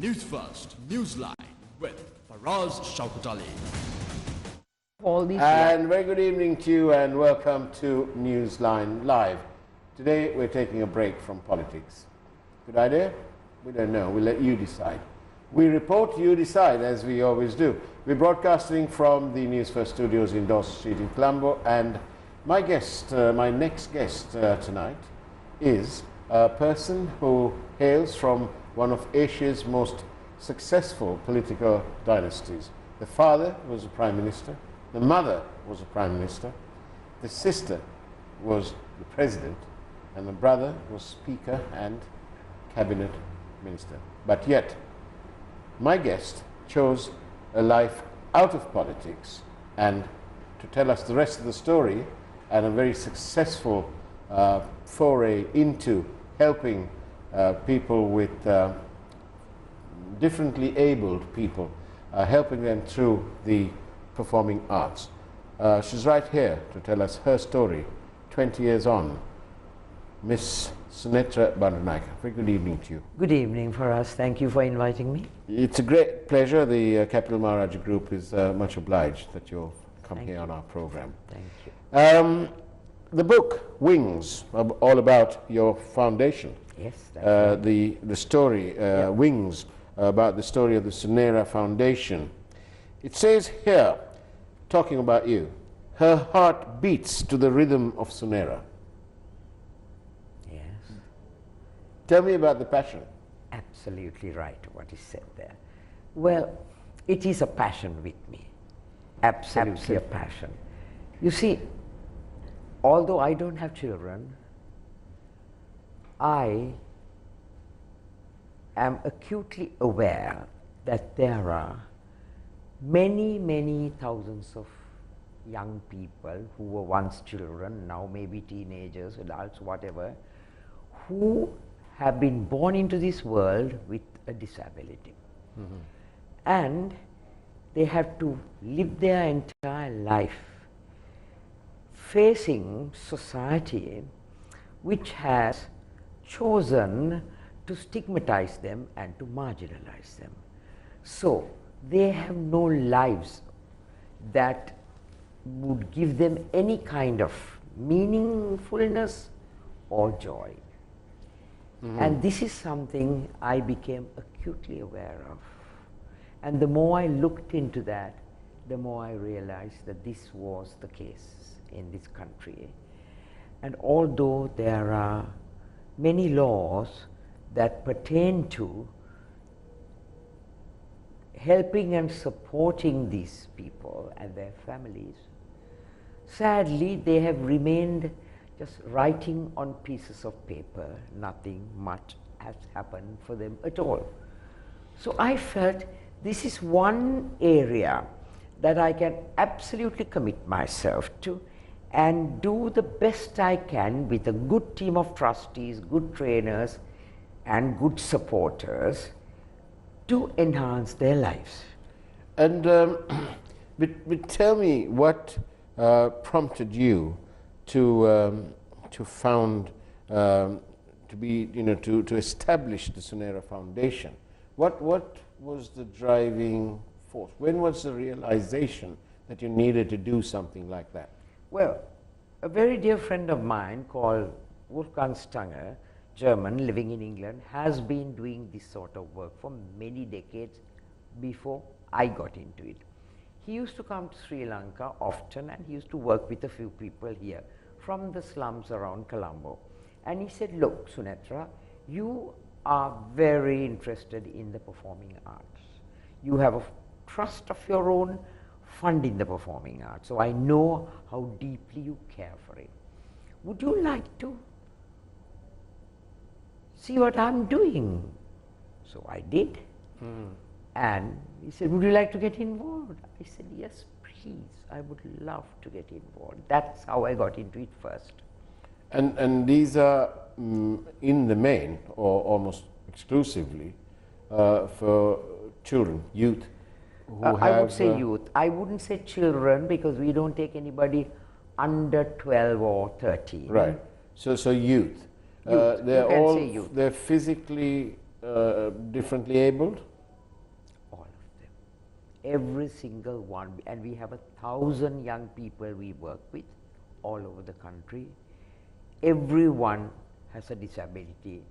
Newsfirst Newsline with Faraz Shauketaly. And very good evening to you and welcome to Newsline Live. Today we're taking a break from politics. Good idea? We don't know. We'll let you decide. We report, you decide, as we always do. We're broadcasting from the Newsfirst studios in Dorset Street in Colombo, and my guest, my next guest tonight is a person who hails from one of Asia's most successful political dynasties. The father was a prime minister, the mother was a prime minister, the sister was the president, and the brother was speaker and cabinet minister. But yet, my guest chose a life out of politics, and to tell us the rest of the story and a very successful foray into helping people with differently abled people, helping them through the performing arts. She's right here to tell us her story 20 years on. Miss Sunethra Bandaranaike. Very good evening to you. Good evening, Faraz. Thank you for inviting me. It's a great pleasure. The Capital Maharaja Group is much obliged that you've come here on our program. Thank you. The book, Wings, all about your foundation. Yes, that's right. The story, Wings, about the story of the Sunera Foundation. It says here, talking about you, her heart beats to the rhythm of Sunera. Yes. Tell me about the passion. Absolutely right, what is said there. Well, it is a passion with me. Absolutely a passion. You see, although I don't have children, I am acutely aware that there are many, many thousands of young people who were once children, now maybe teenagers, adults, whatever, who have been born into this world with a disability. Mm-hmm. And they have to live their entire life facing society which has chosen to stigmatize them and to marginalize them. So they have no lives that would give them any kind of meaningfulness or joy. Mm-hmm. And this is something I became acutely aware of. And the more I looked into that, the more I realized that this was the case in this country. And although there are many laws that pertain to helping and supporting these people and their families, sadly they have remained just writing on pieces of paper. Nothing much has happened for them at all. So I felt this is one area that I can absolutely commit myself to and do the best I can with a good team of trustees, good trainers and good supporters to enhance their lives. And but tell me what prompted you to found, to establish the Sunera Foundation. What was the driving force? When was the realization that you needed to do something like that? Well, a very dear friend of mine called Wolfgang Stanger, German, living in England, has been doing this sort of work for many decades before I got into it. He used to come to Sri Lanka often, and he used to work with a few people here from the slums around Colombo. And he said, look, Sunethra, you are very interested in the performing arts. You have a trust of your own, fund in the performing arts. So I know how deeply you care for it. Would you like to see what I'm doing? So I did. And he said, would you like to get involved? I said, yes, please. I would love to get involved. That's how I got into it first. And these are in the main, or almost exclusively, for children, youth. I would say youth. I wouldn't say children, because we don't take anybody under 12 or 13. Right. So youth. Youth. They're you can all say youth. They're physically differently abled. every single one, and we have 1,000 young people we work with all over the country. Everyone has a disability,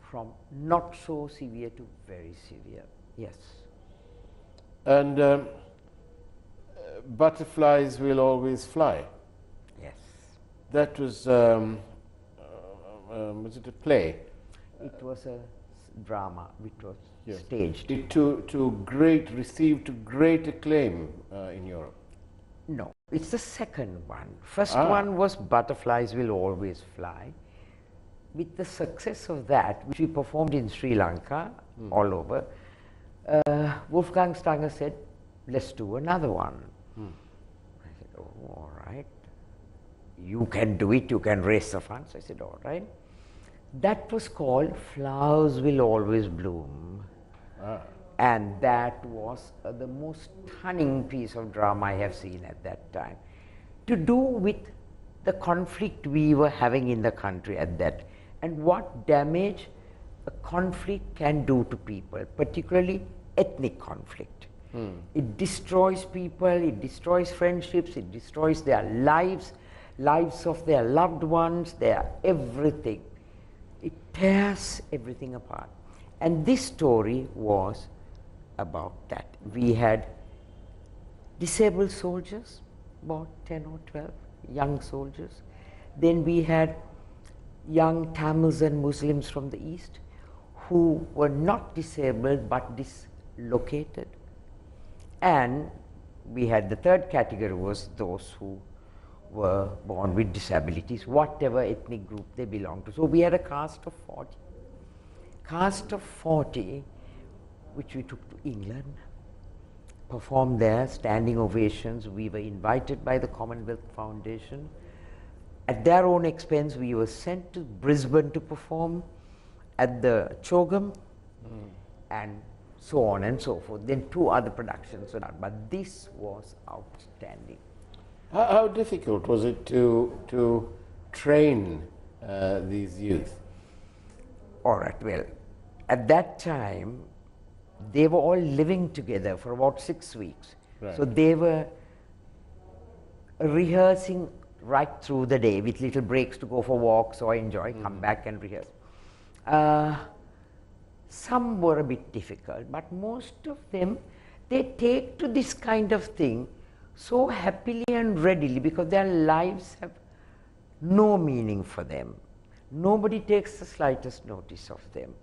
from not so severe to very severe. Yes. And butterflies will always fly. Yes. That was it a play? It was a drama which was staged. It received to great acclaim in Europe. No, it's the second one. First one was Butterflies Will Always Fly. With the success of that, which we performed in Sri Lanka, all over, Wolfgang Stanger said, let's do another one. I said, oh, all right. You can do it, you can raise the funds. I said, all right. That was called Flowers Will Always Bloom. And that was the most stunning piece of drama I have seen at that time. To do with the conflict we were having in the country at that, and what damage a conflict can do to people, particularly ethnic conflict. It destroys people, it destroys friendships, it destroys their lives, lives of their loved ones, their everything. It tears everything apart. And this story was about that. We had disabled soldiers, about 10 or 12 young soldiers. Then we had young Tamils and Muslims from the East who were not disabled but dislocated. And we had the third category was those who were born with disabilities, whatever ethnic group they belonged to. So we had a cast of 40. Cast of 40, which we took to England, performed there, standing ovations. We were invited by the Commonwealth Foundation. At their own expense, we were sent to Brisbane to perform at the Chogam, and so on and so forth. Then 2 other productions were done, but this was outstanding. How difficult was it to train these youth? All right, well, at that time, they were all living together for about 6 weeks. Right. So they were rehearsing right through the day with little breaks to go for walks or enjoy, come back and rehearse. Some were a bit difficult, but most of them, they take to this kind of thing so happily and readily because their lives have no meaning for them. Nobody takes the slightest notice of them.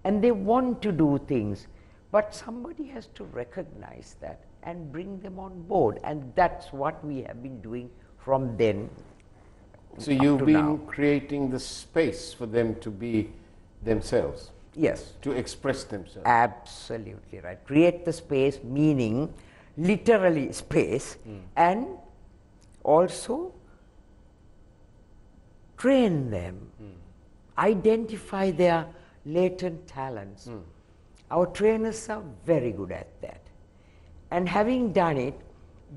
And they want to do things, but somebody has to recognize that and bring them on board. And that's what we have been doing from then. So you've been creating the space for them to be themselves? Yes. To express themselves? Absolutely right. Create the space, meaning literally space, and also train them, identify their latent talents. Our trainers are very good at that. And having done it,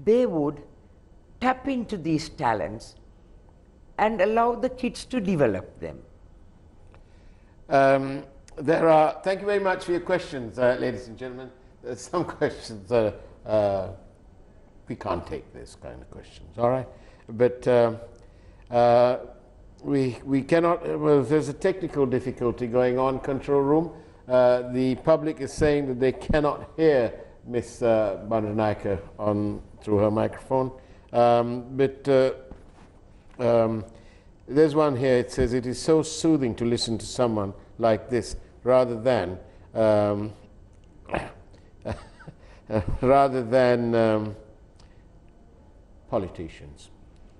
they would tap into these talents and allow the kids to develop them. Thank you very much for your questions, ladies and gentlemen. There's some questions, we can't take this kind of questions, all right? But we cannot, well, there's a technical difficulty going on, control room. The public is saying that they cannot hear Miss Bandaranaike through her microphone. There's one here, it says, it is so soothing to listen to someone like this rather than politicians.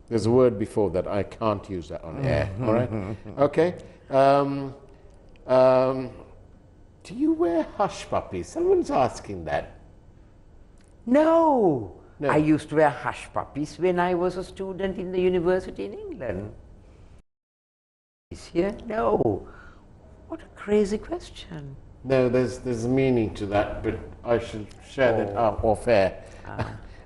There's a word before that, I can't use that on air, all right? Okay. Do you wear hush puppies? Someone's asking that. No. I used to wear hush puppies when I was a student in the university in England. Is here? No. What a crazy question. No, there's a meaning to that, but I should share that off air.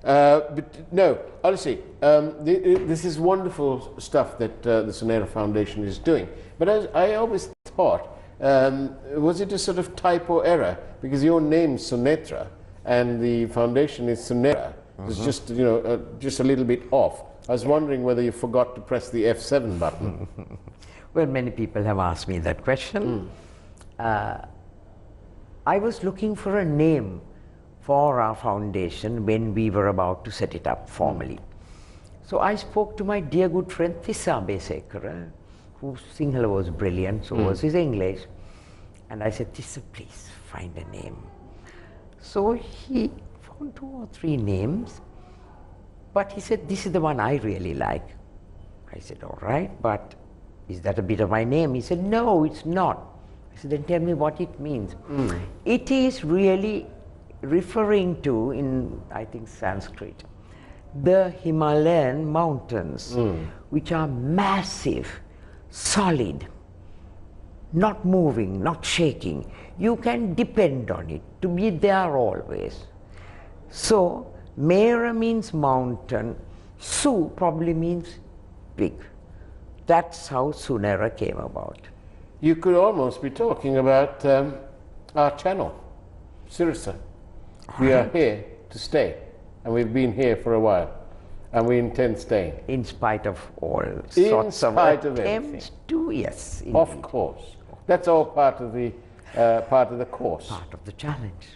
But no, honestly, this is wonderful stuff that the Sunera Foundation is doing. But I always thought, was it a sort of typo error? Because your name's Sunethra, and the foundation is Sunera. It's just, you know, just a little bit off. I was wondering whether you forgot to press the F7 button. Well, many people have asked me that question. I was looking for a name for our foundation when we were about to set it up formally. So I spoke to my dear good friend Thissa Besekara, whose Sinhala was brilliant, so was his English. And I said, Thissa, please find a name. So he found 2 or 3 names, but he said, this is the one I really like. I said, all right, but is that a bit of my name? He said, no, it's not. I said, then tell me what it means. It is really referring to, in I think Sanskrit, the Himalayan mountains, which are massive, solid, not moving, not shaking. You can depend on it to be there always. So, Mera means mountain, Su probably means big. That's how Sunera came about. You could almost be talking about our channel, Sirsa. We are here to stay, and we've been here for a while, and we intend staying. In spite of all sorts of attempts to, yes, indeed. Of course. That's all part of the course. Part of the challenge.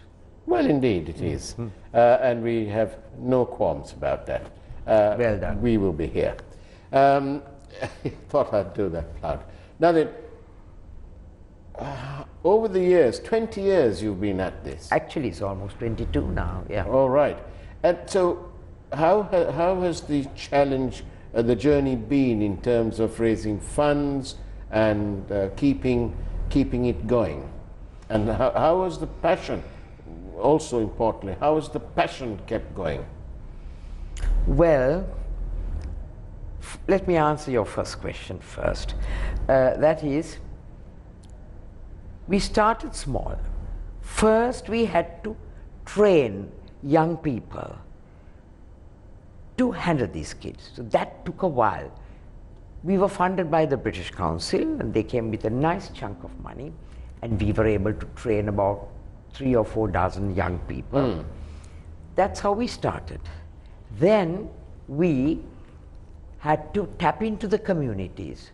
Well, indeed it is. And we have no qualms about that. Well done. We will be here. I thought I'd do that loud. Now then, over the years, 20 years you've been at this. Actually, it's almost 22 now, yeah. All right. And so how has the challenge, the journey been in terms of raising funds and keeping it going? And how was the passion, also importantly, how was the passion kept going? Well, let me answer your first question first. That is, we started small. First, we had to train young people to handle these kids. So that took a while. We were funded by the British Council, and they came with a nice chunk of money, and we were able to train about 3 or 4 dozen young people. That's how we started. Then we had to tap into the communities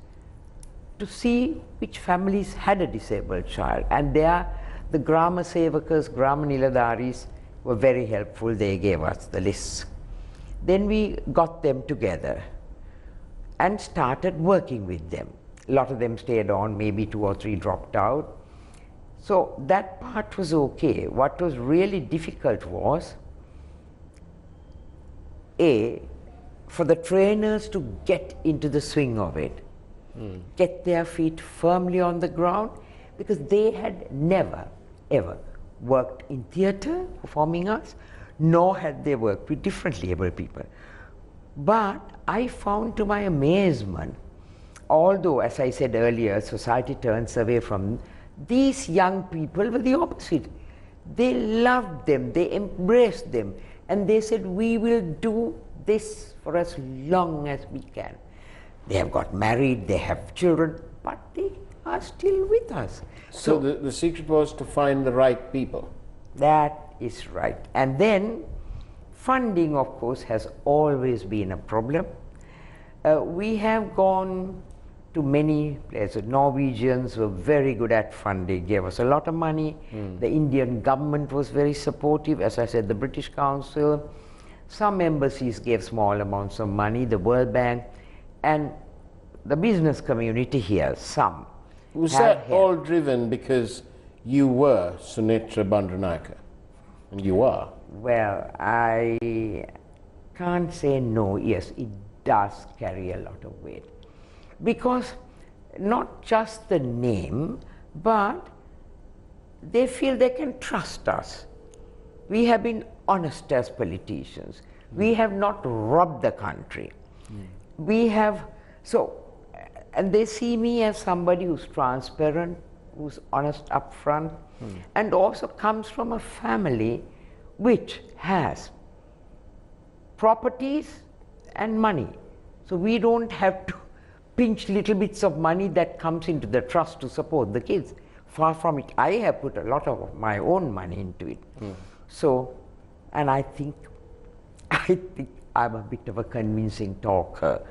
to see which families had a disabled child, and there the Grama Sevakas, Grama Niladaris were very helpful. They gave us the lists. Then we got them together and started working with them. A lot of them stayed on, maybe 2 or 3 dropped out. So that part was okay. What was really difficult was, for the trainers to get into the swing of it, get their feet firmly on the ground, because they had never, ever worked in theatre, performing arts, nor had they worked with differently able people. But I found, to my amazement, although, as I said earlier, society turns away from, these young people were the opposite. They loved them, they embraced them, and they said, we will do this for as long as we can. They have got married, they have children, but they are still with us. So the secret was to find the right people. That is right. And then funding, of course, has always been a problem. We have gone to many places. Norwegians were very good at funding, gave us a lot of money. The Indian government was very supportive. As I said, the British Council. Some embassies gave small amounts of money, the World Bank, and the business community here, some. Was that all driven because you were Sunethra Bandaranaike? And you are? Well, I can't say no. Yes, it does carry a lot of weight. Because not just the name, but they feel they can trust us. We have been honest as politicians. We have not robbed the country. We have, and they see me as somebody who's transparent, who's honest up front, and also comes from a family which has properties and money. So we don't have to pinch little bits of money that comes into the trust to support the kids. Far from it. I have put a lot of my own money into it. So And I think I'm a bit of a convincing talker.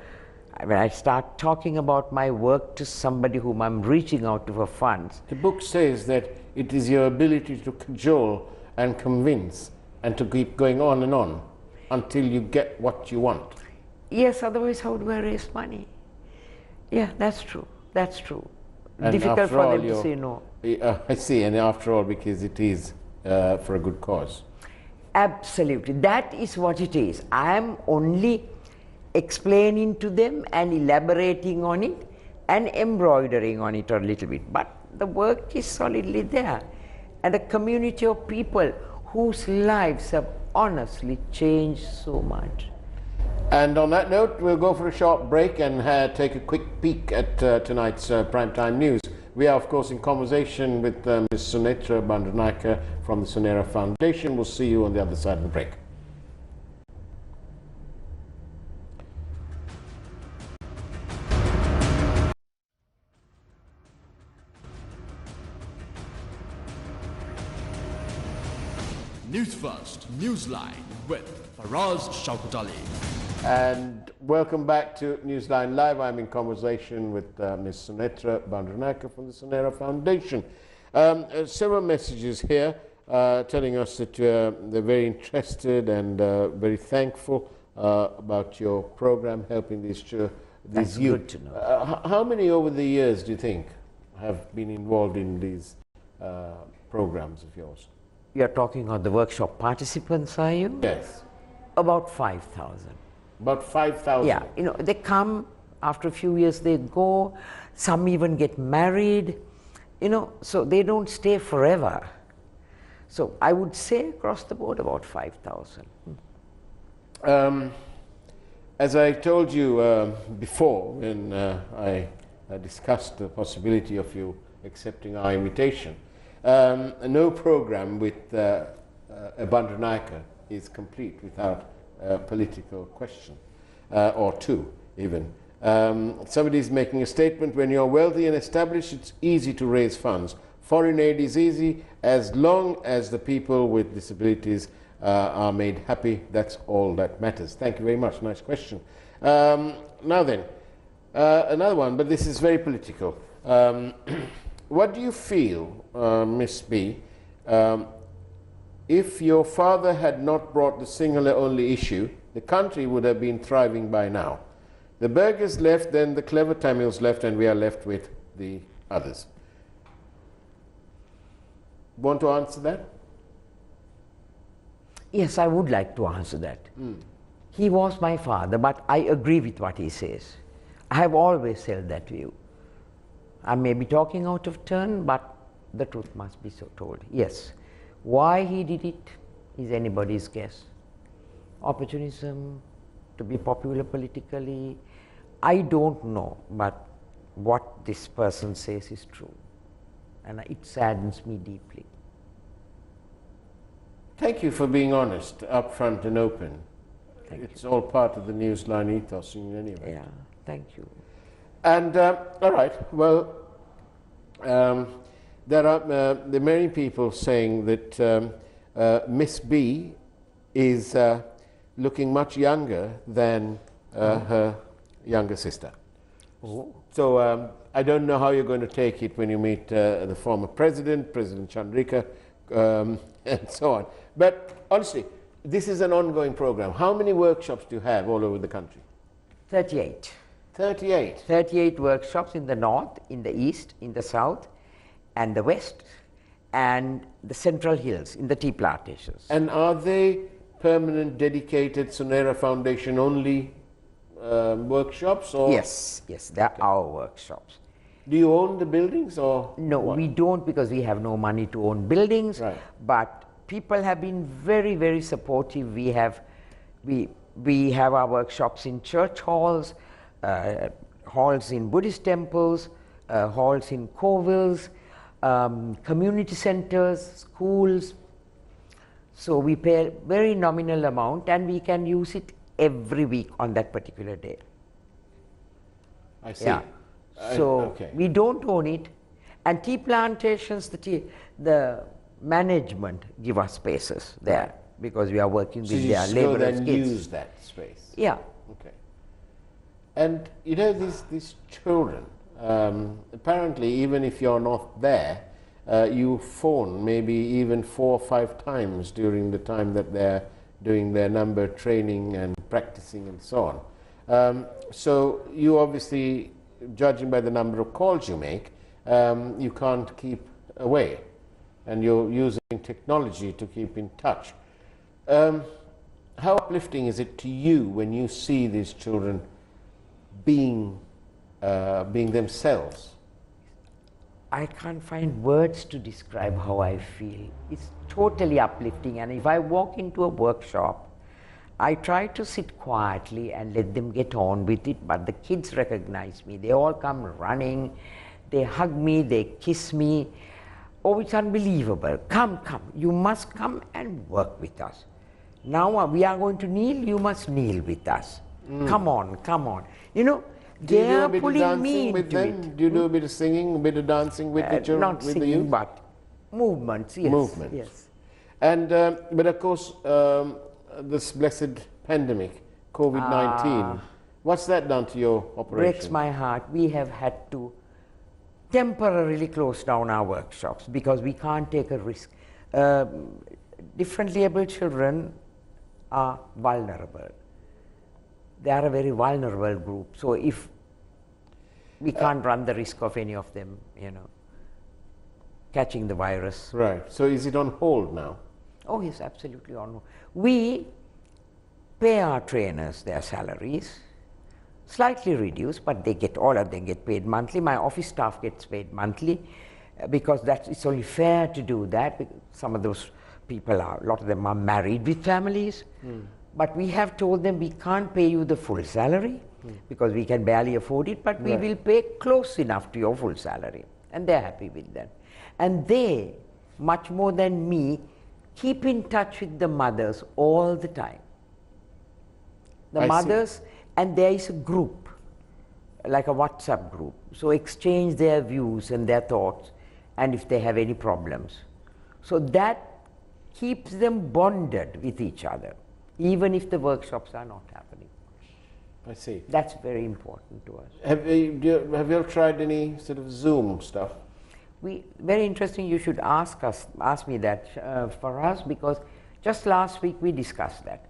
When I start talking about my work to somebody whom I'm reaching out to for funds. The book says that it is your ability to cajole and convince and to keep going on and on until you get what you want. Yes, otherwise how do I raise money? Yeah, that's true. That's true. And difficult for them to say no. I see, and after all, because it is for a good cause. Absolutely. That is what it is. I am only explaining to them and elaborating on it and embroidering on it a little bit. But the work is solidly there. And a community of people whose lives have honestly changed so much. And on that note, we'll go for a short break and take a quick peek at tonight's primetime news. We are, of course, in conversation with Ms. Sunethra Bandaranaike from the Sunera Foundation. We'll see you on the other side of the break. Newsfirst Newsline with Faraz Shauketaly. And welcome back to Newsline Live. I'm in conversation with Ms. Sunethra Bandaranaike from the Sunera Foundation. Several messages here telling us that they're very interested and very thankful about your program helping these youth. That's good to know. How many over the years do you think have been involved in these programs of yours? You're talking about the workshop participants, are you? Yes. About 5,000. About 5,000? Yeah, you know, they come, after a few years they go, some even get married, you know, so they don't stay forever. So I would say across the board about 5,000. As I told you before, when I discussed the possibility of you accepting our invitation, no program with Bandaranaike is complete without a political question, or two even. Somebody is making a statement: when you're wealthy and established, it's easy to raise funds. Foreign aid is easy as long as the people with disabilities are made happy. That's all that matters. Thank you very much. Nice question. Now then, another one, but this is very political. What do you feel, Miss B, if your father had not brought the singular-only issue, the country would have been thriving by now? The burghers left, then the clever Tamils left, and we are left with the others. Want to answer that? Yes, I would like to answer that. He was my father, but I agree with what he says. I have always held that view. I may be talking out of turn, but the truth must be so told. Yes. Why he did it is anybody's guess. Opportunism, to be popular politically, I don't know, but what this person says is true. And it saddens me deeply. Thank you for being honest, upfront and open. It's all part of the Newsline ethos in any way. Yeah, thank you. And, all right, well, there are many people saying that Miss B is looking much younger than her younger sister. Oh. So I don't know how you're going to take it when you meet the former president, President Chandrika, and so on. But honestly, this is an ongoing program. How many workshops do you have all over the country? 38. 38? 38 workshops in the north, in the east, in the south, and the west, and the central hills, in the tea plantations. And are they permanent, dedicated Sunera Foundation only workshops? Or? Yes, yes, they're our workshops. Do you own the buildings or? No, what? we don't, because we have no money to own buildings. Right. But people have been very, very supportive. We have our workshops in church halls, halls in Buddhist temples, halls in kovils, community centers, schools. So we pay a very nominal amount and we can use it every week on that particular day. I see. Yeah. So okay. we don't own it, and tea plantations, the management give us spaces there. because we are working So with you their still laborers' then kids. use that space? Yeah. Okay. And you know, these children, apparently even if you're not there, you phone maybe even 4 or 5 times during the time that they're doing their number training and practicing and so on. So you obviously, judging by the number of calls you make, you can't keep away, and you're using technology to keep in touch. How uplifting is it to you when you see these children being themselves? I can't find words to describe how I feel. It's totally uplifting, and if I walk into a workshop, I try to sit quietly and let them get on with it, but the kids recognize me. They all come running, they hug me, they kiss me. Oh, it's unbelievable. Come, you must come and work with us. Now we are going to kneel, you must kneel with us. Come on. You know, they are pulling me into it. Do you do a bit of singing, a bit of dancing with the children? Not singing, but movements, yes. Movements. Yes. And, but of course, this blessed pandemic, COVID-19, what's that done to your operation? Breaks my heart. We have had to temporarily close down our workshops because we can't take a risk. Differently abled children are vulnerable. They are a very vulnerable group. So if we can't run the risk of any of them, you know, catching the virus. Right. So is it on hold now? Oh, yes, absolutely on hold. We pay our trainers their salaries, slightly reduced, but they get, all of them get paid monthly. My office staff gets paid monthly because it's only fair to do that. Some of those people are, a lot of them are married with families. But we have told them we can't pay you the full salary because we can barely afford it, but we will pay close enough to your full salary. And they're happy with that. And they, much more than me, keep in touch with the mothers all the time. The mothers, and there is a group, like a WhatsApp group. So exchange their views and their thoughts, and if they have any problems. So that keeps them bonded with each other, even if the workshops are not happening. I see. That's very important to us. Have you ever tried any sort of Zoom stuff? Very interesting, you should ask me that, Faraz, because just last week we discussed that.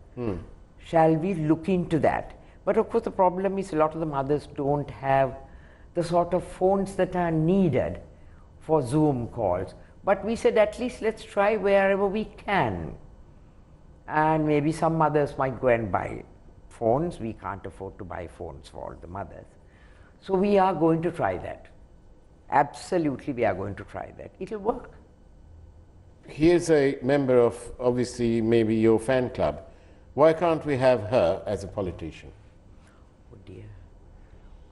Shall we look into that? But of course the problem is a lot of the mothers don't have the sort of phones that are needed for Zoom calls. But we said at least let's try wherever we can. And maybe some mothers might go and buy phones. We can't afford to buy phones for all the mothers. So we are going to try that. Absolutely, we are going to try that. It'll work. Here's a member of, obviously, maybe your fan club. Why can't we have her as a politician? Oh dear.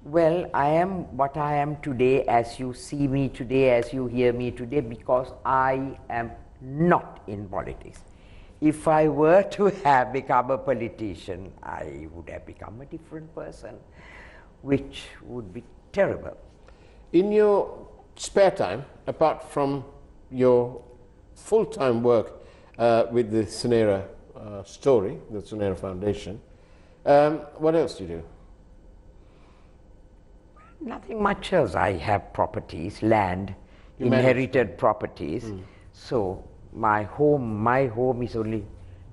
Well, I am what I am today, as you see me today, as you hear me today, because I am not in politics. If I were to have become a politician, I would have become a different person, which would be terrible. In your spare time, apart from your full-time work with the Sunera story, the Sunera Foundation, what else do you do? Nothing much else. I have properties, land, inherited properties. So my home is only...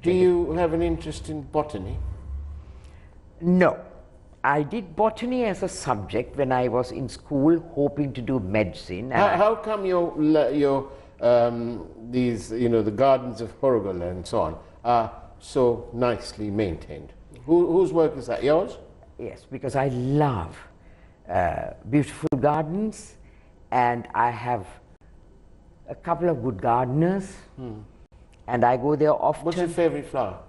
Do you have an interest in botany? No. I did botany as a subject when I was in school, hoping to do medicine. And how come these, the gardens of Horogala and so on are so nicely maintained? Whose work is that? Yours? Yes, because I love beautiful gardens, and I have a couple of good gardeners, and I go there often. What's your favorite flower?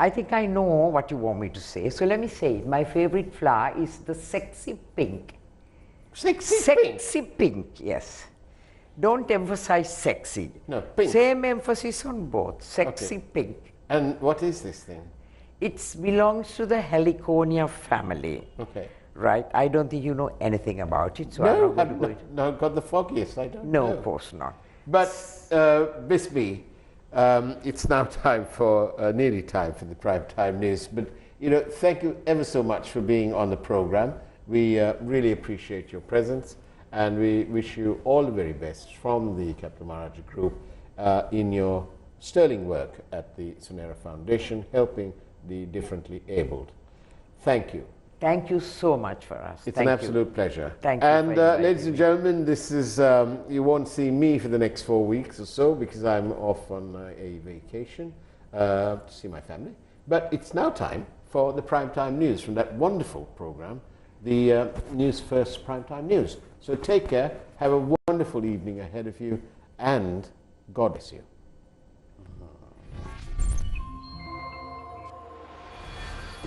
I think I know what you want me to say, so let me say it. My favorite flower is the sexy pink. Sexy pink, yes. Don't emphasize sexy. No, pink. Same emphasis on both, sexy pink. And what is this thing? It belongs to the Heliconia family. Okay. Right? I don't think you know anything about it, so no, I'm not got the foggiest, I don't know. No, of course not. But Bisbee, It's now time for, nearly time for the prime time news. But, thank you ever so much for being on the program. We really appreciate your presence, and we wish you all the very best from the Capital Maharaja Group in your sterling work at the Sunera Foundation, helping the differently abled. Thank you. Thank you so much, Faraz. It's an absolute pleasure. Thank you. And ladies and gentlemen, this is, you won't see me for the next 4 weeks or so because I'm off on a vacation to see my family. But it's now time for the Primetime News from that wonderful program, the Newsfirst Primetime News. So take care, have a wonderful evening ahead of you, and God bless you.